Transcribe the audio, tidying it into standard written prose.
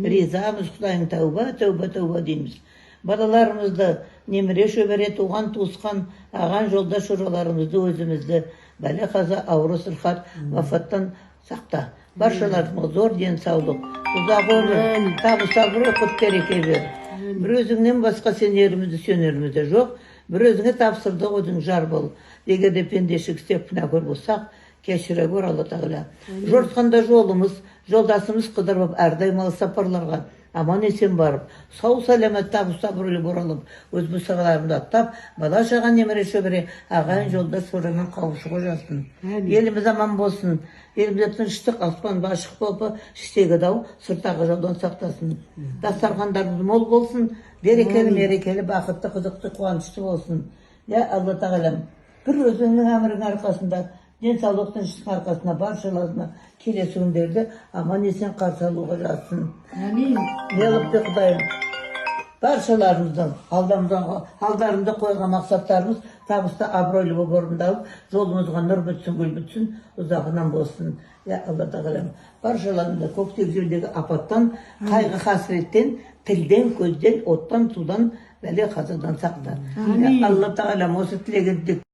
Ризамыз, Құдайың тәуба, тәуба, тәуба дейміз. Балаларымызды, немере шөбере, туған туысқан, аған жолдаш жораларымызды, өзімізді бәле қаза, ауру сырқат, вафаттан сақта. Баршаларыңа зор денсаулық, ұзақ өмір, табыс абырой, құт береке бер. Бір өзіңнен басқа сенерімізді сөнерімізді жоқ, бір өзіңе тапсырды өзің жар бол. Егер де пендешік істеп күнәкөр болсақ, кешіре көр Алла Тағала. Жортқанда жолымыз, жолдасымыз қыдырып, әрдайым алыс сапарларға аман есен барып, сау сәлемет табыс абыройлы боралып, өз бұсағаларымды аттап, бала шаған немере шөбере, ағайын жолдас сорамен қауышуға жазсын. Еліміз аман болсын. Елімізде тыныштық, аспан башық болып, іштегі дау сыртағы жаудан сақтасын. Дастархандарымыз мол болсын, берекелі, мерекелі, бақытты, қызықты, қуанышты болсын. Алла Тағалам, бір өзіңнің әмірің арқасында, денсаулық тыныштық арқасында баршаларына келесі күндерді аман есен қарсы алуға жазсын. Еліпті Құдайым, баршаларымыздың алдарында қойған мақсаттарымыз табысты абыройлы болып орындалып, жолымызға нұр бүтсін, гүл бүтсін, ұзағынан болсын. Алла Тағалам, баршаларында көктегі жердегі апаттан, қайғы қасіреттен, тілден, көзден, оттан, судан, бәле қазадан сақта. Алла Тағалам, осы тілегенді